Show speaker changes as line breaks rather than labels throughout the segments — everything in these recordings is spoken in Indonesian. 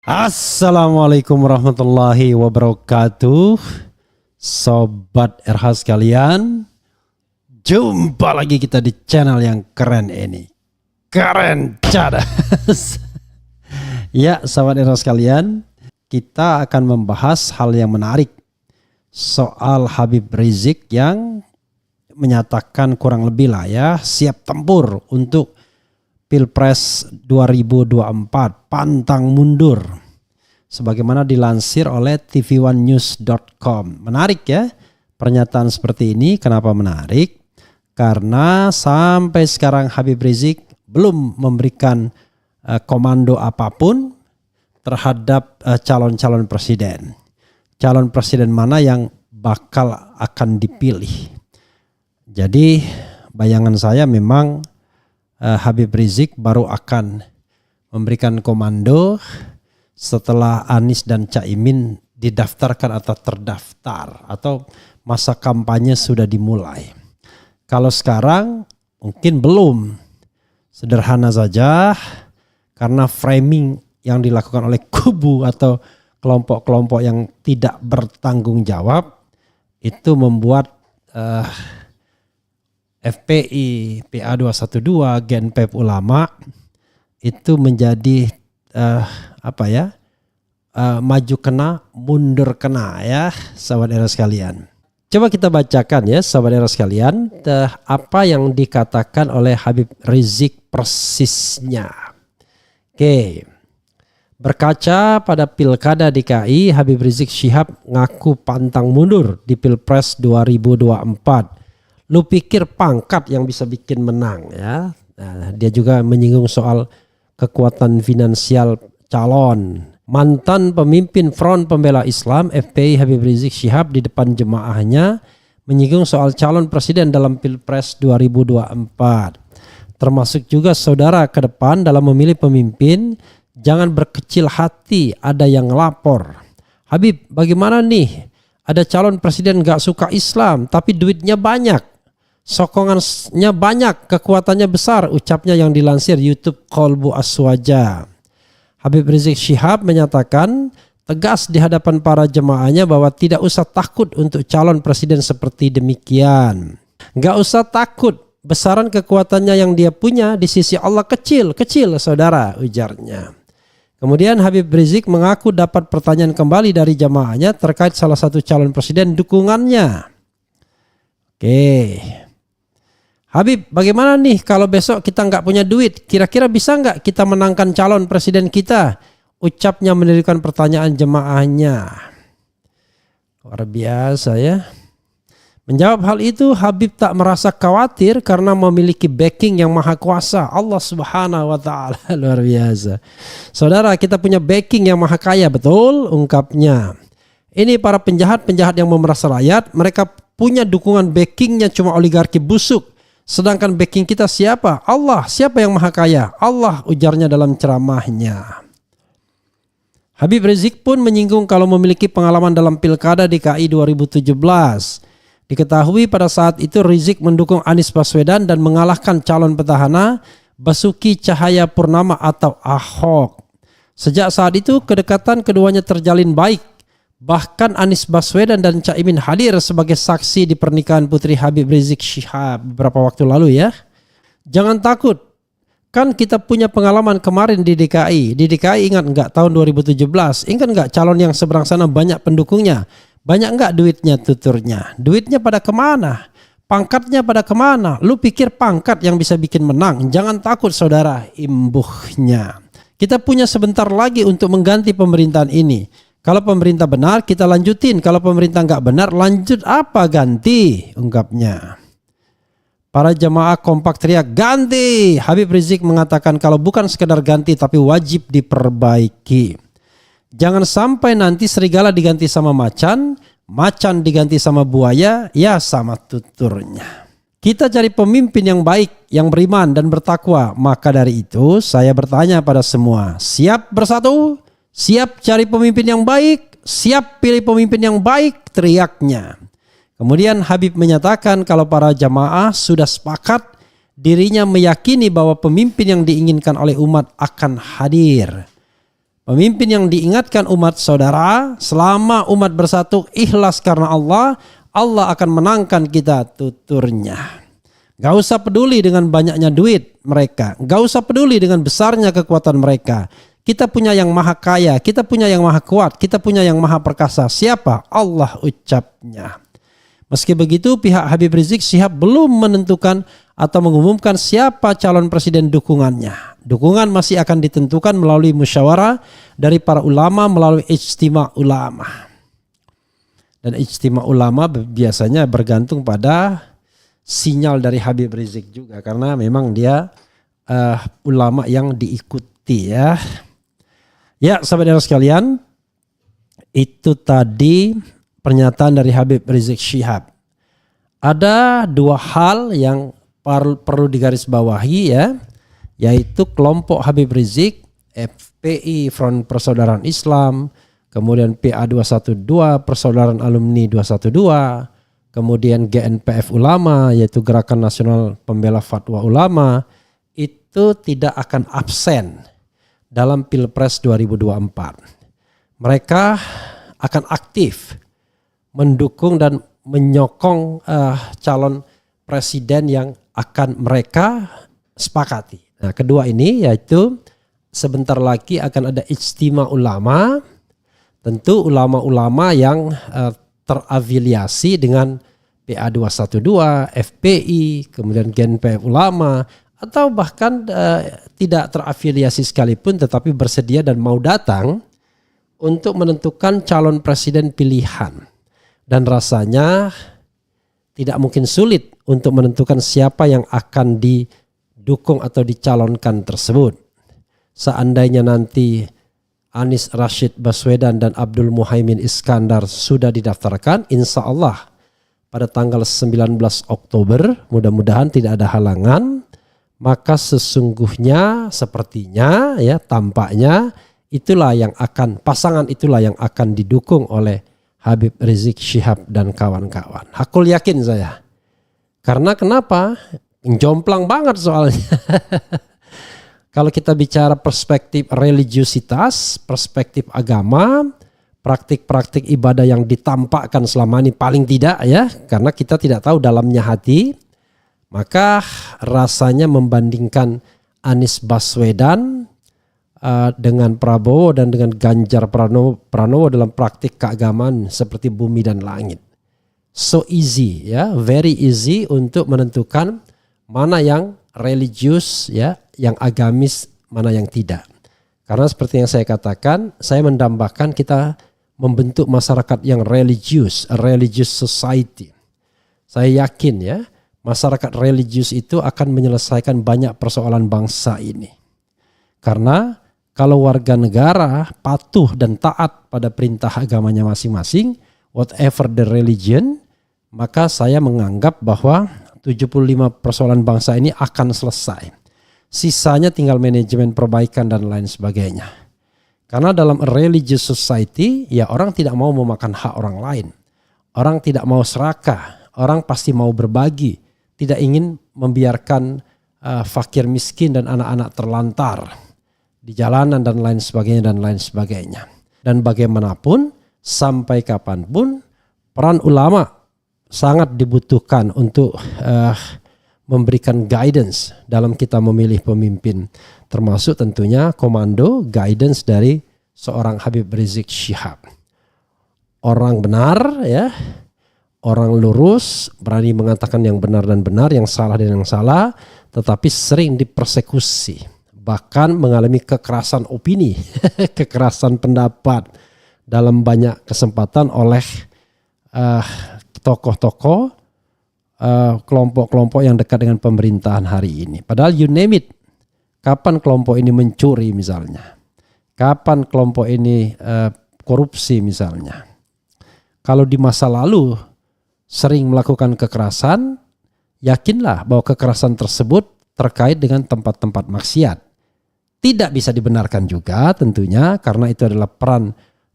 Assalamualaikum warahmatullahi wabarakatuh. Sobat RH sekalian, jumpa lagi kita di channel yang keren ini. Keren cadas. Ya, sobat RH sekalian, kita akan membahas hal yang menarik soal Habib Rizik yang menyatakan kurang lebih lah ya siap tempur untuk Pilpres 2024, pantang mundur, sebagaimana dilansir oleh tv1news.com. Menarik ya pernyataan seperti ini. Kenapa menarik? Karena sampai sekarang Habib Rizik belum memberikan komando apapun terhadap calon-calon presiden. Calon presiden mana yang bakal akan dipilih. Jadi bayangan saya memang Habib Rizik baru akan memberikan komando setelah Anies dan Caimin didaftarkan atau terdaftar atau masa kampanye sudah dimulai. Kalau sekarang mungkin belum. Sederhana saja karena framing yang dilakukan oleh kubu atau kelompok-kelompok yang tidak bertanggung jawab itu membuat FPI, PA212, Genpep Ulama itu menjadi maju kena, mundur kena ya, sahabat era sekalian. Coba kita bacakan ya, sahabat era sekalian, apa yang dikatakan oleh Habib Rizik persisnya. Oke. Berkaca pada Pilkada DKI, Habib Rizik Syihab ngaku pantang mundur di Pilpres 2024. Lu pikir pangkat yang bisa bikin menang ya? Nah, dia juga menyinggung soal kekuatan finansial calon. Mantan pemimpin Front Pembela Islam FPI Habib Rizik Syihab di depan jemaahnya menyinggung soal calon presiden dalam Pilpres 2024. Termasuk juga saudara ke depan dalam memilih pemimpin, jangan berkecil hati, ada yang lapor. Habib, bagaimana nih? Ada calon presiden gak suka Islam tapi duitnya banyak. Sokongannya banyak, kekuatannya besar, ucapnya yang dilansir YouTube Kolbu Aswaja. Habib Rizik Syihab menyatakan tegas di hadapan para jemaahnya bahwa tidak usah takut untuk calon presiden seperti demikian. Gak usah takut, besaran kekuatannya yang dia punya di sisi Allah kecil saudara, ujarnya. Kemudian Habib Rizik mengaku dapat pertanyaan kembali dari jemaahnya terkait salah satu calon presiden dukungannya. Oke. Habib, bagaimana nih kalau besok kita nggak punya duit? Kira-kira bisa nggak kita menangkan calon presiden kita? Ucapnya menirukan pertanyaan jemaahnya. Luar biasa ya. Menjawab hal itu, Habib tak merasa khawatir karena memiliki backing yang maha kuasa. Allah Subhanahu wa Ta'ala. Luar biasa. Saudara, kita punya backing yang maha kaya, betul? Ungkapnya. Ini para penjahat-penjahat yang memeras rakyat, mereka punya dukungan backingnya cuma oligarki busuk. Sedangkan backing kita siapa? Allah. Siapa yang maha kaya? Allah, ujarnya dalam ceramahnya. Habib Rizik pun menyinggung kalau memiliki pengalaman dalam Pilkada DKI 2017. Diketahui pada saat itu Rizik mendukung Anies Baswedan dan mengalahkan calon petahana Basuki Cahayapurnama atau Ahok. Sejak saat itu kedekatan keduanya terjalin baik. Bahkan Anies Baswedan dan Caimin hadir sebagai saksi di pernikahan putri Habib Rizik Syihab beberapa waktu lalu ya. Jangan takut, kan kita punya pengalaman kemarin di DKI. Di DKI ingat enggak tahun 2017? Ingat enggak calon yang seberang sana banyak pendukungnya? Banyak enggak duitnya tuturnya? Duitnya pada kemana? Pangkatnya pada kemana? Lu pikir pangkat yang bisa bikin menang? Jangan takut saudara, imbuhnya. Kita punya sebentar lagi untuk mengganti pemerintahan ini. Kalau pemerintah benar kita lanjutin, kalau pemerintah nggak benar lanjut apa ganti, ungkapnya. Para jemaah kompak teriak ganti. Habib Rizik mengatakan kalau bukan sekedar ganti tapi wajib diperbaiki. Jangan sampai nanti serigala diganti sama macan, macan diganti sama buaya, ya sama tuturnya. Kita cari pemimpin yang baik, yang beriman dan bertakwa. Maka dari itu saya bertanya pada semua, siap bersatu? Siap cari pemimpin yang baik, siap pilih pemimpin yang baik, teriaknya. Kemudian Habib menyatakan kalau para jamaah sudah sepakat dirinya meyakini bahwa pemimpin yang diinginkan oleh umat akan hadir. Pemimpin yang diingatkan umat saudara, selama umat bersatu ikhlas karena Allah, Allah akan menangkan kita tuturnya. Gak usah peduli dengan banyaknya duit mereka, gak usah peduli dengan besarnya kekuatan mereka. Kita punya yang maha kaya, kita punya yang maha kuat, kita punya yang maha perkasa. Siapa? Allah ucapnya. Meski begitu, pihak Habib Rizik Syihab belum menentukan atau mengumumkan siapa calon presiden dukungannya. Dukungan masih akan ditentukan melalui musyawarah dari para ulama melalui ijtima ulama. Dan ijtima ulama biasanya bergantung pada sinyal dari Habib Rizik juga, karena memang dia ulama yang diikuti ya. Ya, sahabat sekalian, itu tadi pernyataan dari Habib Rizik Syihab. Ada dua hal yang perlu digarisbawahi ya, yaitu kelompok Habib Rizik, FPI Front Persaudaraan Islam, kemudian PA212 Persaudaraan Alumni 212, kemudian GNPF Ulama yaitu Gerakan Nasional Pembela Fatwa Ulama, itu tidak akan absen dalam Pilpres 2024. Mereka akan aktif mendukung dan menyokong calon presiden yang akan mereka sepakati. Nah, kedua ini yaitu sebentar lagi akan ada ijtima ulama. Tentu ulama-ulama yang terafiliasi dengan PA212, FPI, kemudian GNPF Ulama, atau bahkan tidak terafiliasi sekalipun tetapi bersedia dan mau datang untuk menentukan calon presiden pilihan. Dan rasanya tidak mungkin sulit untuk menentukan siapa yang akan didukung atau dicalonkan tersebut. Seandainya nanti Anies Rashid Baswedan dan Abdul Muhaimin Iskandar sudah didaftarkan, insya Allah pada tanggal 19 Oktober, mudah-mudahan tidak ada halangan, maka sesungguhnya sepertinya ya tampaknya pasangan itulah yang akan didukung oleh Habib Rizik Syihab dan kawan-kawan. Hakul yakin saya. Karena kenapa? Jomplang banget soalnya. Kalau kita bicara perspektif religiusitas, perspektif agama, praktik-praktik ibadah yang ditampakkan selama ini paling tidak ya, karena kita tidak tahu dalamnya hati, maka rasanya membandingkan Anies Baswedan dengan Prabowo dan dengan Ganjar Pranowo dalam praktik keagamaan seperti bumi dan langit. So easy ya, very easy untuk menentukan mana yang religius ya, yang agamis, mana yang tidak. Karena seperti yang saya katakan, saya mendambakan kita membentuk masyarakat yang religius, a religious society. Saya yakin ya, masyarakat religius itu akan menyelesaikan banyak persoalan bangsa ini. Karena kalau warga negara patuh dan taat pada perintah agamanya masing-masing, whatever the religion, maka saya menganggap bahwa 75 persoalan bangsa ini akan selesai. Sisanya tinggal manajemen perbaikan dan lain sebagainya. Karena dalam religious society, ya orang tidak mau memakan hak orang lain. Orang tidak mau serakah, orang pasti mau berbagi. Tidak ingin membiarkan fakir miskin dan anak-anak terlantar di jalanan dan lain sebagainya. Dan bagaimanapun, sampai kapanpun, peran ulama sangat dibutuhkan untuk memberikan guidance dalam kita memilih pemimpin, termasuk tentunya komando guidance dari seorang Habib Rizik Syihab. Orang benar ya, orang lurus, berani mengatakan yang benar dan benar, yang salah dan yang salah, tetapi sering dipersekusi, bahkan mengalami kekerasan opini, kekerasan pendapat dalam banyak kesempatan oleh tokoh-tokoh, kelompok-kelompok yang dekat dengan pemerintahan hari ini. Padahal you name it, kapan kelompok ini mencuri misalnya, kapan kelompok ini korupsi misalnya. Kalau di masa lalu sering melakukan kekerasan, yakinlah bahwa kekerasan tersebut terkait dengan tempat-tempat maksiat. Tidak bisa dibenarkan juga tentunya, karena itu adalah peran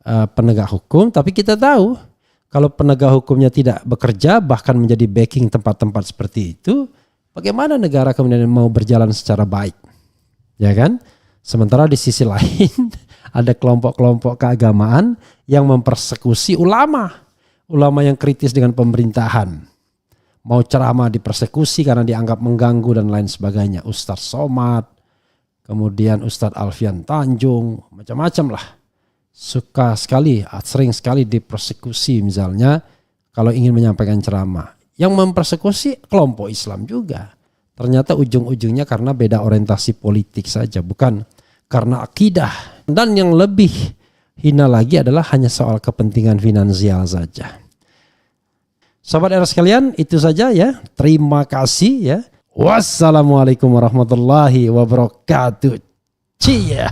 penegak hukum. Tapi kita tahu kalau penegak hukumnya tidak bekerja, bahkan menjadi backing tempat-tempat seperti itu, bagaimana negara kemudian mau berjalan secara baik? Ya kan? Sementara di sisi lain ada kelompok-kelompok keagamaan yang mempersekusi ulama yang kritis dengan pemerintahan. Mau ceramah dipersekusi karena dianggap mengganggu dan lain sebagainya. Ustadz Somad, kemudian Ustadz Alfian Tanjung, macam-macam lah. Sering sekali dipersekusi misalnya kalau ingin menyampaikan ceramah. Yang mempersekusi kelompok Islam juga. Ternyata ujung-ujungnya karena beda orientasi politik saja, bukan karena akidah. Dan yang lebih hina lagi adalah hanya soal kepentingan finansial saja. Sahabat era sekalian, itu saja ya. Terima kasih ya. Wassalamualaikum warahmatullahi wabarakatuh. Cia.